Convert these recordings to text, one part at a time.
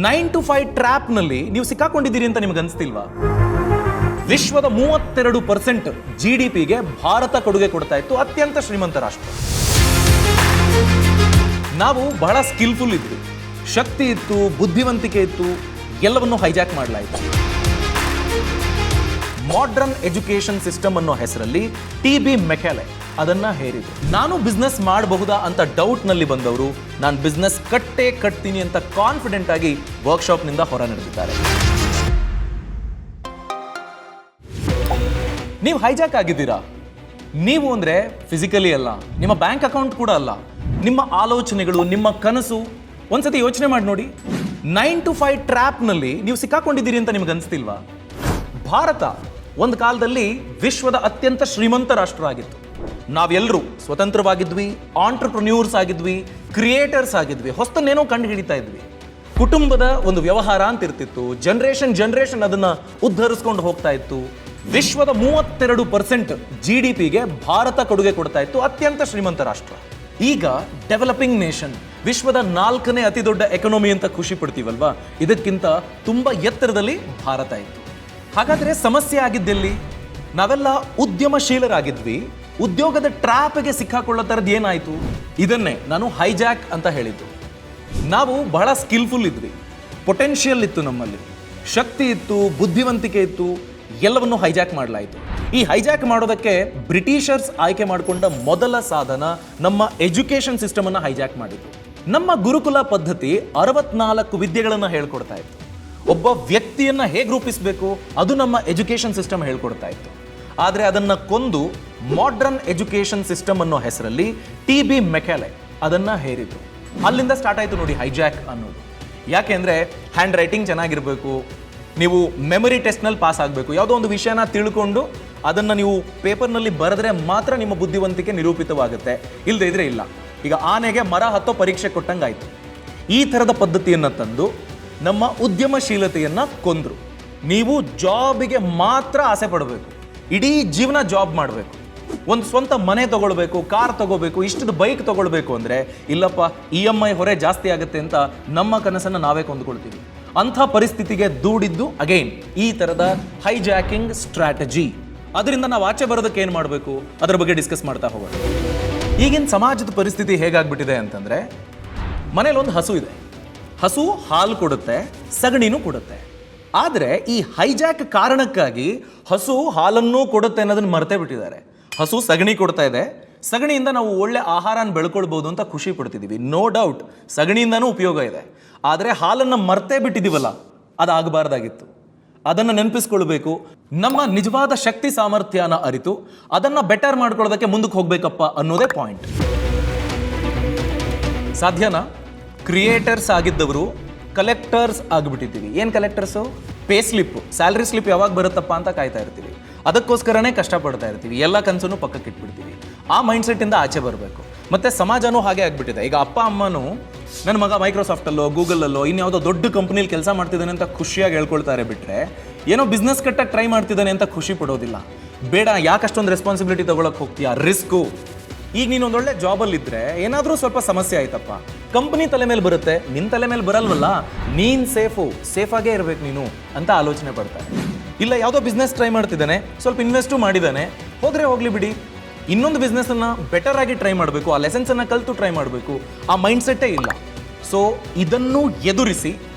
9 to 5 ಟ್ರ್ಯಾಪ್ನಲ್ಲಿ ನೀವು ಸಿಕ್ಕಾಕೊಂಡಿದ್ದೀರಿ ಅಂತ ನಿಮ್ಗೆ ಅನಿಸ್ತಿಲ್ವಾ? ವಿಶ್ವದ 32% GDPಗೆ ಭಾರತ ಕೊಡುಗೆ ಕೊಡ್ತಾ ಇತ್ತು, ಅತ್ಯಂತ ಶ್ರೀಮಂತ ರಾಷ್ಟ್ರ. ನಾವು ಬಹಳ ಸ್ಕಿಲ್ಫುಲ್ ಇದ್ವಿ, ಶಕ್ತಿ ಇತ್ತು, ಬುದ್ಧಿವಂತಿಕೆ ಇತ್ತು, ಎಲ್ಲವನ್ನು ಹೈಜಾಕ್ ಮಾಡಲಾಯಿತು. ಮಾಡರ್ನ್ ಎಜುಕೇಶನ್ ಸಿಸ್ಟಮ್ ಅನ್ನೋ ಹೆಸರಲ್ಲಿ TB ಮೆಕ್ಯಾಲೆ ಅದನ್ನ ಹೇರಿದ್ರು. ನಾನು ಬಿಸ್ನೆಸ್ ಮಾಡಬಹುದಾ ಅಂತ ಡೌಟ್ನಲ್ಲಿ ಬಂದವರು ನಾನು ಬಿಸ್ನೆಸ್ ಕಟ್ತೀನಿ ಅಂತ ಕಾನ್ಫಿಡೆಂಟ್ ಆಗಿ ವರ್ಕ್ಶಾಪ್ನಿಂದ ಹೊರ ನಡೆದಿದ್ದಾರೆ. ನೀವು ಹೈಜಾಕ್ ಆಗಿದ್ದೀರಾ. ನೀವು ಅಂದ್ರೆ ಫಿಸಿಕಲಿ ಅಲ್ಲ, ನಿಮ್ಮ ಬ್ಯಾಂಕ್ ಅಕೌಂಟ್ ಕೂಡ ಅಲ್ಲ, ನಿಮ್ಮ ಆಲೋಚನೆಗಳು, ನಿಮ್ಮ ಕನಸು. ಒಂದ್ಸತಿ ಯೋಚನೆ ಮಾಡಿ ನೋಡಿ, 9 to 5 ಟ್ರ್ಯಾಪ್ನಲ್ಲಿ ನೀವು ಸಿಕ್ಕಾಕೊಂಡಿದ್ದೀರಿ ಅಂತ ನಿಮ್ಗೆ ಅನಿಸ್ತಿಲ್ವಾ? ಭಾರತ ಒಂದು ಕಾಲದಲ್ಲಿ ವಿಶ್ವದ ಅತ್ಯಂತ ಶ್ರೀಮಂತ ರಾಷ್ಟ್ರ ಆಗಿತ್ತು. ನಾವೆಲ್ಲರೂ ಸ್ವತಂತ್ರವಾಗಿದ್ವಿ, ಆಂಟ್ರಪ್ರನ್ಯೂರ್ಸ್ ಆಗಿದ್ವಿ, ಕ್ರಿಯೇಟರ್ಸ್ ಆಗಿದ್ವಿ, ಹೊಸತನ್ನೇನೋ ಕಂಡು ಹಿಡಿತಾ ಇದ್ವಿ. ಕುಟುಂಬದ ಒಂದು ವ್ಯವಹಾರ ಅಂತ ಇರ್ತಿತ್ತು, ಜನರೇಷನ್ ಅದನ್ನ ಉದ್ಧರಿಸ್ಕೊಂಡು ಹೋಗ್ತಾ ಇತ್ತು. ವಿಶ್ವದ 32% GDPಗೆ ಭಾರತ ಕೊಡುಗೆ ಕೊಡ್ತಾ ಇತ್ತು, ಅತ್ಯಂತ ಶ್ರೀಮಂತ ರಾಷ್ಟ್ರ. ಈಗ ಡೆವಲಪಿಂಗ್ ನೇಷನ್, ವಿಶ್ವದ 4ನೇ ಅತಿ ದೊಡ್ಡ ಎಕಾನಮಿ ಅಂತ ಖುಷಿ ಪಡ್ತೀವಲ್ವಾ, ಇದಕ್ಕಿಂತ ತುಂಬಾ ಎತ್ತರದಲ್ಲಿ ಭಾರತ ಇತ್ತು. ಹಾಗಾದ್ರೆ ಸಮಸ್ಯೆ ಆಗಿದ್ದೆಲ್ಲಿ? ನಾವೆಲ್ಲ ಉದ್ಯಮಶೀಲರಾಗಿದ್ವಿ, ಉದ್ಯೋಗದ ಟ್ರ್ಯಾಪ್ಗೆ ಸಿಕ್ಕಾಕೊಳ್ಳೋ ಥರದ್ದು ಏನಾಯಿತು? ಇದನ್ನೇ ನಾನು ಹೈಜಾಕ್ ಅಂತ ಹೇಳಿದ್ದು. ನಾವು ಬಹಳ ಸ್ಕಿಲ್ಫುಲ್ ಇದ್ವಿ, ಪೊಟೆನ್ಷಿಯಲ್ ಇತ್ತು, ನಮ್ಮಲ್ಲಿ ಶಕ್ತಿ ಇತ್ತು, ಬುದ್ಧಿವಂತಿಕೆ ಇತ್ತು, ಎಲ್ಲವನ್ನು ಹೈಜಾಕ್ ಮಾಡಲಾಯಿತು. ಈ ಹೈಜಾಕ್ ಮಾಡೋದಕ್ಕೆ ಬ್ರಿಟಿಷರ್ಸ್ ಆಯ್ಕೆ ಮಾಡಿಕೊಂಡ ಮೊದಲ ಸಾಧನ ನಮ್ಮ ಎಜುಕೇಷನ್ ಸಿಸ್ಟಮ್ ಅನ್ನು ಹೈಜಾಕ್ ಮಾಡಿದ್ದು. ನಮ್ಮ ಗುರುಕುಲ ಪದ್ಧತಿ 64 ವಿದ್ಯೆಗಳನ್ನು ಹೇಳ್ಕೊಡ್ತಾ ಇತ್ತು. ಒಬ್ಬ ವ್ಯಕ್ತಿಯನ್ನ ಹೇಗೆ ರೂಪಿಸಬೇಕು ಅದು ನಮ್ಮ ಎಜುಕೇಷನ್ ಸಿಸ್ಟಮ್ ಹೇಳ್ಕೊಡ್ತಾ ಇತ್ತು. ಆದರೆ ಅದನ್ನ ಕೊಂದು ಮಾಡರ್ನ್ ಎಜುಕೇಷನ್ ಸಿಸ್ಟಮ್ ಅನ್ನೋ ಹೆಸರಲ್ಲಿ TB ಮೆಕ್ಯಾಲೆ ಅದನ್ನ ಹೇರಿದ್ರು. ಅಲ್ಲಿಂದ ಸ್ಟಾರ್ಟ್ ಆಯಿತು ನೋಡಿ ಹೈಜಾಕ್ ಅನ್ನೋದು. ಯಾಕೆಂದ್ರೆ ಹ್ಯಾಂಡ್ ರೈಟಿಂಗ್ ಚೆನ್ನಾಗಿರ್ಬೇಕು, ನೀವು ಮೆಮೊರಿ ಟೆಸ್ಟ್ನಲ್ಲಿ ಪಾಸ್ ಆಗಬೇಕು, ಯಾವುದೋ ಒಂದು ವಿಷಯನ ತಿಳ್ಕೊಂಡು ಅದನ್ನು ನೀವು ಪೇಪರ್ನಲ್ಲಿ ಬರೆದ್ರೆ ಮಾತ್ರ ನಿಮ್ಮ ಬುದ್ಧಿವಂತಿಕೆ ನಿರೂಪಿತವಾಗುತ್ತೆ, ಇಲ್ಲದೇ ಇದ್ರೆ ಇಲ್ಲ. ಈಗ ಆನೆಗೆ ಮರ ಹತ್ತೋ ಪರೀಕ್ಷೆ ಕೊಟ್ಟಂಗಾಯ್ತು. ಈ ಥರದ ಪದ್ಧತಿಯನ್ನು ತಂದು ನಮ್ಮ ಉದ್ಯಮಶೀಲತೆಯನ್ನು ಕೊಂದ್ರು. ನೀವು ಜಾಬಿಗೆ ಮಾತ್ರ ಆಸೆ ಪಡಬೇಕು, ಇಡೀ ಜೀವನ ಜಾಬ್ ಮಾಡಬೇಕು, ಒಂದು ಸ್ವಂತ ಮನೆ ತಗೊಳ್ಬೇಕು, ಕಾರ್ ತಗೋಬೇಕು, ಇಷ್ಟದ ಬೈಕ್ ತಗೊಳ್ಬೇಕು ಅಂದರೆ ಇಲ್ಲಪ್ಪ, EMI ಹೊರೆ ಜಾಸ್ತಿ ಆಗುತ್ತೆ ಅಂತ ನಮ್ಮ ಕನಸನ್ನು ನಾವೇ ಕೊಂದುಕೊಳ್ತೀವಿ. ಅಂಥ ಪರಿಸ್ಥಿತಿಗೆ ದೂಡಿದ್ದು ಅಗೈನ್ ಈ ಥರದ ಹೈಜಾಕಿಂಗ್ ಸ್ಟ್ರಾಟಜಿ. ಅದರಿಂದ ನಾವು ಆಚೆ ಬರೋದಕ್ಕೆ ಏನು ಮಾಡಬೇಕು ಅದರ ಬಗ್ಗೆ ಡಿಸ್ಕಸ್ ಮಾಡ್ತಾ ಹೋಗೋಣ. ಈಗಿನ ಸಮಾಜದ ಪರಿಸ್ಥಿತಿ ಹೇಗಾಗ್ಬಿಟ್ಟಿದೆ ಅಂತಂದರೆ, ಮನೇಲಿ ಒಂದು ಹಸು ಇದೆ, ಹಸು ಹಾಲು ಕೊಡುತ್ತೆ, ಸಗಣಿನೂ ಕೊಡುತ್ತೆ. ಆದರೆ ಈ ಹೈಜಾಕ್ ಕಾರಣಕ್ಕಾಗಿ ಹಸು ಹಾಲನ್ನೂ ಕೊಡುತ್ತೆ ಅನ್ನೋದನ್ನ ಮರ್ತೇ ಬಿಟ್ಟಿದ್ದಾರೆ. ಹಸು ಸಗಣಿ ಕೊಡ್ತಾ ಇದೆ, ಸಗಣಿಯಿಂದ ನಾವು ಒಳ್ಳೆ ಆಹಾರನ ಬೆಳ್ಕೊಳ್ಬೋದು ಅಂತ ಖುಷಿ ಪಡ್ತಿದ್ದೀವಿ. ನೋ ಡೌಟ್ ಸಗಣಿಯಿಂದನೂ ಉಪಯೋಗ ಇದೆ. ಆದರೆ ಹಾಲನ್ನು ಮರ್ತೇ ಬಿಟ್ಟಿದ್ದೀವಲ್ಲ, ಅದಾಗಬಾರ್ದಾಗಿತ್ತು. ಅದನ್ನು ನೆನಪಿಸ್ಕೊಳ್ಬೇಕು. ನಮ್ಮ ನಿಜವಾದ ಶಕ್ತಿ ಸಾಮರ್ಥ್ಯನ ಅರಿತು ಅದನ್ನು ಬೆಟರ್ ಮಾಡ್ಕೊಳ್ಳೋದಕ್ಕೆ ಮುಂದಕ್ಕೆ ಹೋಗ್ಬೇಕಪ್ಪ ಅನ್ನೋದೇ ಪಾಯಿಂಟ್. ಸಾಧ್ಯನಾ? ಕ್ರಿಯೇಟರ್ಸ್ ಆಗಿದ್ದವರು ಕಲೆಕ್ಟರ್ಸ್ ಆಗಿಬಿಟ್ಟಿದ್ದೀವಿ. ಏನು collectors? Pay slip, salary slip ಯಾವಾಗ ಬರುತ್ತಪ್ಪ ಅಂತ ಕಾಯ್ತಾ ಇರ್ತೀವಿ. ಅದಕ್ಕೋಸ್ಕರನೇ ಕಷ್ಟಪಡ್ತಾ ಇರ್ತೀವಿ, ಎಲ್ಲ ಕನಸನ್ನು ಪಕ್ಕಕ್ಕೆ ಇಟ್ಬಿಡ್ತೀವಿ. ಆ ಮೈಂಡ್ಸೆಟ್ಟಿಂದ ಆಚೆ ಬರಬೇಕು. ಮತ್ತು ಸಮಾಜನೂ ಹಾಗೆ ಆಗಿಬಿಟ್ಟಿದೆ. ಈಗ ಅಪ್ಪ ಅಮ್ಮನೂ ನನ್ನ ಮಗ ಮೈಕ್ರೋಸಾಫ್ಟಲ್ಲೋ ಗೂಗಲಲ್ಲೋ ಇನ್ಯಾವುದೋ ದೊಡ್ಡ ಕಂಪ್ನಿಲಿ ಕೆಲಸ ಮಾಡ್ತಿದ್ದಾನೆ ಅಂತ ಖುಷಿಯಾಗಿ ಹೇಳ್ಕೊಳ್ತಾರೆ ಬಿಟ್ಟರೆ, ಏನೋ ಬಿಸ್ನೆಸ್ ಕಟ್ಟಕ್ಕೆ ಟ್ರೈ ಮಾಡ್ತಿದ್ದಾನೆ ಅಂತ ಖುಷಿ ಪಡೋದಿಲ್ಲ. ಬೇಡ, ಯಾಕಷ್ಟೊಂದು ರೆಸ್ಪಾನ್ಸಿಬಿಲಿಟಿ ತೊಗೊಳಕ್ಕೆ ಹೋಗ್ತೀಯಾ? ರಿಸ್ಕು. ಈಗ ನೀನು ಒಂದೊಳ್ಳೆ ಜಾಬಲ್ಲಿದ್ದರೆ ಏನಾದರೂ ಸ್ವಲ್ಪ ಸಮಸ್ಯೆ ಆಯ್ತಪ್ಪ, ಕಂಪ್ನಿ ತಲೆ ಮೇಲೆ ಬರುತ್ತೆ, ನಿನ್ನ ತಲೆ ಮೇಲೆ ಬರಲ್ವಲ್ಲ, ನೀನು ಸೇಫಾಗೇ ಇರಬೇಕು ನೀನು ಅಂತ ಆಲೋಚನೆ ಪಡ್ತಾರೆ. ಇಲ್ಲ, ಯಾವುದೋ ಬಿಸ್ನೆಸ್ ಟ್ರೈ ಮಾಡ್ತಿದ್ದಾನೆ, ಸ್ವಲ್ಪ ಇನ್ವೆಸ್ಟು ಮಾಡಿದ್ದಾನೆ, ಹೋಗಲಿ ಬಿಡಿ, ಇನ್ನೊಂದು ಬಿಸ್ನೆಸ್ಸನ್ನು ಬೆಟರ್ ಆಗಿ ಟ್ರೈ ಮಾಡಬೇಕು, ಆ ಲೆಸನ್ಸನ್ನು ಕಲಿತು ಟ್ರೈ ಮಾಡಬೇಕು, ಆ ಮೈಂಡ್ಸೆಟ್ಟೇ ಇಲ್ಲ. ಸೊ ಇದನ್ನು ಎದುರಿಸಿ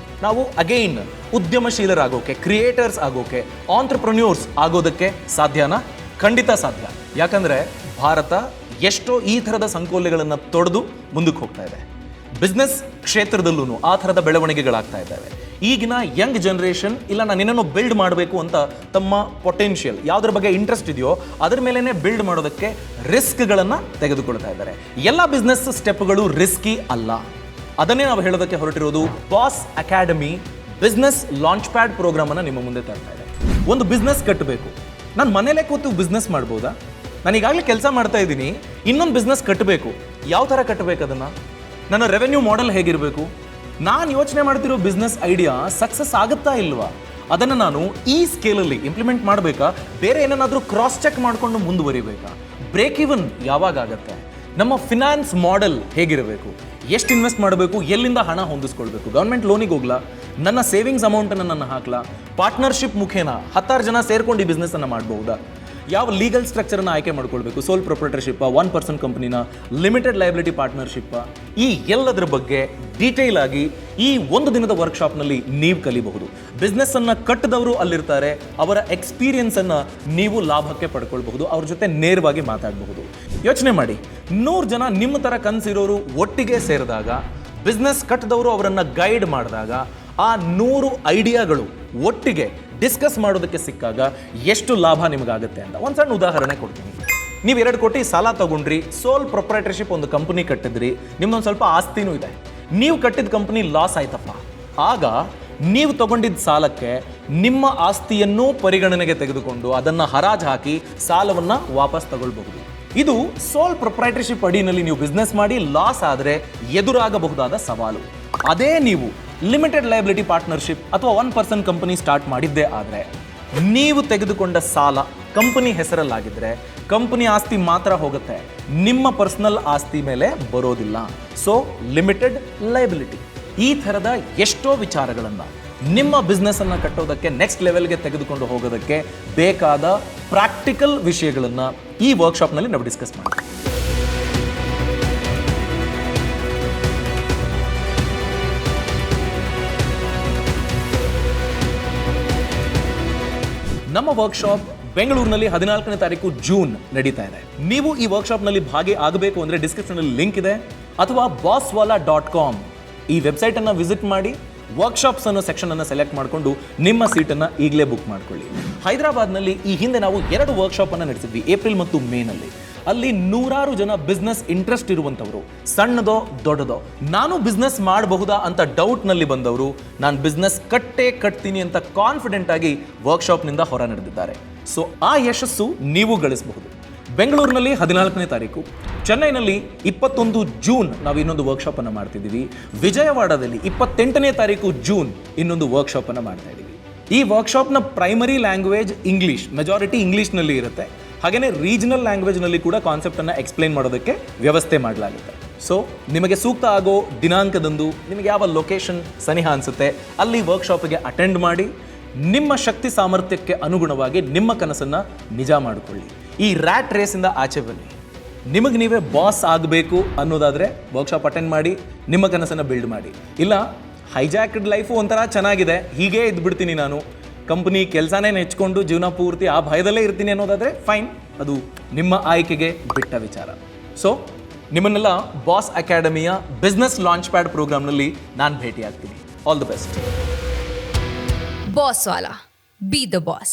ನಾವು ಅಗೈನ್ ಉದ್ಯಮಶೀಲರಾಗೋಕೆ, ಕ್ರಿಯೇಟರ್ಸ್ ಆಗೋಕೆ, ಆಂಟ್ರಪ್ರನ್ಯೂರ್ಸ್ ಆಗೋದಕ್ಕೆ ಸಾಧ್ಯನಾ? ಖಂಡಿತ ಸಾಧ್ಯ. ಯಾಕಂದರೆ ಭಾರತ ಎಷ್ಟೋ ಈ ಥರದ ಸಂಕೋಲೆಗಳನ್ನು ತೊಡೆದು ಮುಂದಕ್ಕೆ ಹೋಗ್ತಾ ಇದೆ. ಬಿಸ್ನೆಸ್ ಕ್ಷೇತ್ರದಲ್ಲೂ ಆ ಥರದ ಬೆಳವಣಿಗೆಗಳಾಗ್ತಾ ಇದ್ದಾವೆ. ಈಗಿನ ಯಂಗ್ ಜನರೇಷನ್ ಇಲ್ಲ, ನಾನು ಏನನ್ನೋ ಬಿಲ್ಡ್ ಮಾಡಬೇಕು ಅಂತ ತಮ್ಮ ಪೊಟೆನ್ಷಿಯಲ್ ಯಾವುದ್ರ ಬಗ್ಗೆ ಇಂಟ್ರೆಸ್ಟ್ ಇದೆಯೋ ಅದರ ಮೇಲೇ ಬಿಲ್ಡ್ ಮಾಡೋದಕ್ಕೆ ರಿಸ್ಕ್ಗಳನ್ನು ತೆಗೆದುಕೊಳ್ತಾ ಇದ್ದಾರೆ. ಎಲ್ಲ ಬಿಸ್ನೆಸ್ ಸ್ಟೆಪ್ಗಳು ರಿಸ್ಕಿ ಅಲ್ಲ. ಅದನ್ನೇ ನಾವು ಹೇಳೋದಕ್ಕೆ ಹೊರಟಿರೋದು Boss Academy business launch pad ಪ್ರೋಗ್ರಾಮನ್ನು ನಿಮ್ಮ ಮುಂದೆ ತರ್ತಾ ಇದೆ. ಒಂದು ಬಿಸ್ನೆಸ್ ಕಟ್ಟಬೇಕು, ನಾನು ಮನೇಲೇ ಕೂತು ಬಿಸ್ನೆಸ್ ಮಾಡ್ಬೋದಾ? ನಾನು ಈಗಾಗಲೇ ಕೆಲಸ ಮಾಡ್ತಾ ಇದ್ದೀನಿ, ಇನ್ನೊಂದು ಬಿಸ್ನೆಸ್ ಕಟ್ಟಬೇಕು, ಯಾವ ಥರ ಕಟ್ಟಬೇಕು? ಅದನ್ನು ನನ್ನ ರೆವೆನ್ಯೂ ಮಾಡೆಲ್ ಹೇಗಿರಬೇಕು? ನಾನು ಯೋಚನೆ ಮಾಡ್ತಿರೋ ಬಿಸ್ನೆಸ್ ಐಡಿಯಾ ಸಕ್ಸಸ್ ಆಗುತ್ತಾ ಇಲ್ವಾ? ಅದನ್ನು ನಾನು ಈ ಸ್ಕೇಲಲ್ಲಿ ಇಂಪ್ಲಿಮೆಂಟ್ ಮಾಡಬೇಕಾ? ಬೇರೆ ಏನನ್ನಾದರೂ ಕ್ರಾಸ್ ಚೆಕ್ ಮಾಡಿಕೊಂಡು ಮುಂದುವರಿಬೇಕಾ? ಬ್ರೇಕ್ ಇವನ್ ಯಾವಾಗ ಆಗುತ್ತೆ? ನಮ್ಮ ಫಿನಾನ್ಸ್ ಮಾಡೆಲ್ ಹೇಗಿರಬೇಕು? ಎಷ್ಟು ಇನ್ವೆಸ್ಟ್ ಮಾಡಬೇಕು, ಎಲ್ಲಿಂದ ಹಣ ಹೊಂದಿಸ್ಕೊಳ್ಬೇಕು, ಗೌರ್ಮೆಂಟ್ ಲೋನಿಗೆ ಹೋಗ್ಲಾ, ನನ್ನ ಸೇವಿಂಗ್ಸ್ ಅಮೌಂಟನ್ನು ನನ್ನ ಹಾಕ್ಲಾ, ಪಾರ್ಟ್ನರ್ಶಿಪ್ ಮುಖೇನ 10 ಜನ ಸೇರ್ಕೊಂಡು ಈ ಬಿಸ್ನೆಸ್ಸನ್ನು ಮಾಡಬಹುದಾ, ಯಾವ ಲೀಗಲ್ ಸ್ಟ್ರಕ್ಚರನ್ನು ಆಯ್ಕೆ ಮಾಡ್ಕೊಳ್ಬೇಕು, ಸೋಲ್ ಪ್ರೊಪ್ರೈಟರ್ಶಿಪ್, 1% ಕಂಪನಿನ, ಲಿಮಿಟೆಡ್ ಲಯಬಿಲಿಟಿ ಪಾರ್ಟ್ನರ್ಶಿಪ್, ಈ ಎಲ್ಲದರ ಬಗ್ಗೆ ಡೀಟೇಲ್ ಆಗಿ ಈ ಒಂದು ದಿನದ ವರ್ಕ್ಶಾಪ್ನಲ್ಲಿ ನೀವು ಕಲಿಬಹುದು. ಬಿಸ್ನೆಸ್ಸನ್ನು ಕಟ್ಟಿದವರು ಅಲ್ಲಿರ್ತಾರೆ, ಅವರ ಎಕ್ಸ್ಪೀರಿಯನ್ಸನ್ನು ನೀವು ಲಾಭಕ್ಕೆ ಪಡ್ಕೊಳ್ಬಹುದು, ಅವ್ರ ಜೊತೆ ನೇರವಾಗಿ ಮಾತಾಡಬಹುದು. ಯೋಚನೆ ಮಾಡಿ, 100 ಜನ ನಿಮ್ಮ ಥರ ಕನಸಿರೋರು ಒಟ್ಟಿಗೆ ಸೇರಿದಾಗ, ಬಿಸ್ನೆಸ್ ಕಟ್ಟಿದವರು ಅವರನ್ನು ಗೈಡ್ ಮಾಡಿದಾಗ, ಆ 100 ಐಡಿಯಾಗಳು ಒಟ್ಟಿಗೆ ಡಿಸ್ಕಸ್ ಮಾಡೋದಕ್ಕೆ ಸಿಕ್ಕಾಗ ಎಷ್ಟು ಲಾಭ ನಿಮಗಾಗುತ್ತೆ ಅಂತ ಒಂದು ಸಣ್ಣ ಉದಾಹರಣೆ ಕೊಡ್ತೀನಿ. ನೀವು 2 ಕೋಟಿ ಸಾಲ ತಗೊಂಡ್ರಿ, ಸೋಲ್ ಪ್ರೊಪ್ರೈಟರ್ಶಿಪ್ ಒಂದು ಕಂಪನಿ ಕಟ್ಟಿದ್ರಿ, ನಿಮ್ದೊಂದು ಸ್ವಲ್ಪ ಆಸ್ತಿನೂ ಇದೆ, ನೀವು ಕಟ್ಟಿದ ಕಂಪನಿ ಲಾಸ್ ಆಯ್ತಪ್ಪ. ಆಗ ನೀವು ತಗೊಂಡಿದ್ದ ಸಾಲಕ್ಕೆ ನಿಮ್ಮ ಆಸ್ತಿಯನ್ನೂ ಪರಿಗಣನೆಗೆ ತೆಗೆದುಕೊಂಡು ಅದನ್ನು ಹರಾಜು ಹಾಕಿ ಸಾಲವನ್ನು ವಾಪಸ್ ತಗೊಳ್ಬಹುದು. ಇದು ಸೋಲ್ ಪ್ರೊಪ್ರೈಟರ್ಶಿಪ್ ಅಡಿನಲ್ಲಿ ನೀವು ಬಿಸ್ನೆಸ್ ಮಾಡಿ ಲಾಸ್ ಆದರೆ ಎದುರಾಗಬಹುದಾದ ಸವಾಲು. ಅದೇ ನೀವು ಲಿಮಿಟೆಡ್ ಲಯಬಿಲಿಟಿ ಪಾರ್ಟ್ನರ್ಶಿಪ್ ಅಥವಾ 1% ಕಂಪನಿ ಸ್ಟಾರ್ಟ್ ಮಾಡಿದ್ದೇ ಆದರೆ, ನೀವು ತೆಗೆದುಕೊಂಡ ಸಾಲ ಕಂಪನಿ ಹೆಸರಲ್ಲಾಗಿದ್ದರೆ ಕಂಪನಿ ಆಸ್ತಿ ಮಾತ್ರ ಹೋಗುತ್ತೆ, ನಿಮ್ಮ ಪರ್ಸನಲ್ ಆಸ್ತಿ ಮೇಲೆ ಬರೋದಿಲ್ಲ. So limited liability. ಈ ಥರದ ಎಷ್ಟೋ ವಿಚಾರಗಳನ್ನು ನಿಮ್ಮ ಬಿಸ್ನೆಸ್ಸನ್ನು ಕಟ್ಟೋದಕ್ಕೆ ನೆಕ್ಸ್ಟ್ ಲೆವೆಲ್ಗೆ ತೆಗೆದುಕೊಂಡು ಹೋಗೋದಕ್ಕೆ ಬೇಕಾದ ಪ್ರಾಕ್ಟಿಕಲ್ ವಿಷಯಗಳನ್ನು ಈ ವರ್ಕ್ಶಾಪ್ನಲ್ಲಿ ನಾವು ಡಿಸ್ಕಸ್ ಮಾಡ್ತೀವಿ. ನಮ್ಮ ವರ್ಕ್ಶಾಪ್ ಬೆಂಗಳೂರಿನಲ್ಲಿ 14ನೇ ತಾರೀಕು ಜೂನ್ ನಡೀತಾ ಇದೆ. ನೀವು ಈ ವರ್ಕ್ಶಾಪ್ನಲ್ಲಿ ಭಾಗಿ ಆಗಬೇಕು ಅಂದರೆ ಡಿಸ್ಕ್ರಿಪ್ಷನಲ್ಲಿ ಲಿಂಕ್ ಇದೆ, ಅಥವಾ bosswala.com ಈ ವೆಬ್ಸೈಟನ್ನು ವಿಸಿಟ್ ಮಾಡಿ ವರ್ಕ್ಶಾಪ್ಸ್ ಅನ್ನೋ ಸೆಕ್ಷನ್ ಅನ್ನು ಸೆಲೆಕ್ಟ್ ಮಾಡಿಕೊಂಡು ನಿಮ್ಮ ಸೀಟನ್ನು ಈಗಲೇ ಬುಕ್ ಮಾಡ್ಕೊಳ್ಳಿ. ಹೈದರಾಬಾದ್ನಲ್ಲಿ ಈ ಹಿಂದೆ ನಾವು 2 ವರ್ಕ್ಶಾಪನ್ನು ನಡೆಸಿದ್ವಿ, ಏಪ್ರಿಲ್ ಮತ್ತು ಮೇನಲ್ಲಿ. ಅಲ್ಲಿ 100 ಜನ ಬಿಸ್ನೆಸ್ ಇಂಟ್ರೆಸ್ಟ್ ಇರುವಂಥವರು, ಸಣ್ಣದೋ ದೊಡ್ಡದೋ, ನಾನು ಬಿಸ್ನೆಸ್ ಮಾಡಬಹುದಾ ಅಂತ ಡೌಟ್ನಲ್ಲಿ ಬಂದವರು, ನಾನು ಬಿಸ್ನೆಸ್ ಕಟ್ತೀನಿ ಅಂತ ಕಾನ್ಫಿಡೆಂಟ್ ಆಗಿ ವರ್ಕ್ಶಾಪ್ನಿಂದ ಹೊರ ನಡೆದಿದ್ದಾರೆ. ಸೊ ಆ ಯಶಸ್ಸು ನೀವು ಗಳಿಸಬಹುದು. ಬೆಂಗಳೂರಿನಲ್ಲಿ 14ನೇ ತಾರೀಕು, ಚೆನ್ನೈನಲ್ಲಿ 21 ಜೂನ್ ನಾವು ಇನ್ನೊಂದು ವರ್ಕ್ಶಾಪನ್ನು ಮಾಡ್ತಿದ್ದೀವಿ, ವಿಜಯವಾಡದಲ್ಲಿ 28ನೇ ತಾರೀಕು ಜೂನ್ ಇನ್ನೊಂದು ವರ್ಕ್ಶಾಪನ್ನು ಮಾಡ್ತಾ ಇದ್ದೀವಿ. ಈ ವರ್ಕ್ಶಾಪ್ನ ಪ್ರೈಮರಿ ಲ್ಯಾಂಗ್ವೇಜ್ ಇಂಗ್ಲೀಷ್, ಮೆಜಾರಿಟಿ ಇಂಗ್ಲೀಷ್ನಲ್ಲಿ ಇರುತ್ತೆ. ಹಾಗೆಯೇ ರೀಜನಲ್ ಲ್ಯಾಂಗ್ವೇಜ್ನಲ್ಲಿ ಕೂಡ ಕಾನ್ಸೆಪ್ಟನ್ನು ಎಕ್ಸ್ಪ್ಲೈನ್ ಮಾಡೋದಕ್ಕೆ ವ್ಯವಸ್ಥೆ ಮಾಡಲಾಗುತ್ತೆ. ಸೊ ನಿಮಗೆ ಸೂಕ್ತ ಆಗೋ ದಿನಾಂಕದಂದು ನಿಮಗೆ ಯಾವ ಲೊಕೇಶನ್ ಸನಿಹ ಅನಿಸುತ್ತೆ ಅಲ್ಲಿ ವರ್ಕ್ಶಾಪಿಗೆ ಅಟೆಂಡ್ ಮಾಡಿ, ನಿಮ್ಮ ಶಕ್ತಿ ಸಾಮರ್ಥ್ಯಕ್ಕೆ ಅನುಗುಣವಾಗಿ ನಿಮ್ಮ ಕನಸನ್ನು ನಿಜ ಮಾಡಿಕೊಳ್ಳಿ. ಈ ರ್ಯಾಟ್ ರೇಸಿಂದ ಆಚೆ ಬನ್ನಿ. ನಿಮಗೆ ನೀವೇ ಬಾಸ್ ಆಗಬೇಕು ಅನ್ನೋದಾದರೆ ವರ್ಕ್ಶಾಪ್ ಅಟೆಂಡ್ ಮಾಡಿ, ನಿಮ್ಮ ಕನಸನ್ನು ಬಿಲ್ಡ್ ಮಾಡಿ. ಇಲ್ಲ ಹೈಜಾಕ್ಡ್ ಲೈಫು ಒಂಥರ ಚೆನ್ನಾಗಿದೆ, ಹೀಗೇ ಇದ್ಬಿಡ್ತೀನಿ, ನಾನು ಕಂಪನಿ ಕೆಲಸನೇ ನೆಚ್ಕೊಂಡು ಜೀವನ ಪೂರ್ತಿ ಆ ಭಯದಲ್ಲೇ ಇರ್ತೀನಿ ಅನ್ನೋದಾದರೆ ಫೈನ್, ಅದು ನಿಮ್ಮ ಆಯ್ಕೆಗೆ ಬಿಟ್ಟ ವಿಚಾರ. ಸೊ ನಿಮ್ಮನ್ನೆಲ್ಲ ಬಾಸ್ ಅಕಾಡೆಮಿಯ ಬಿಸ್ನೆಸ್ ಲಾಂಚ್ ಪ್ಯಾಡ್ ಪ್ರೋಗ್ರಾಮ್ನಲ್ಲಿ ನಾನು ಭೇಟಿ ಆಗ್ತೀನಿ. All the best. Bosswala. Be the boss.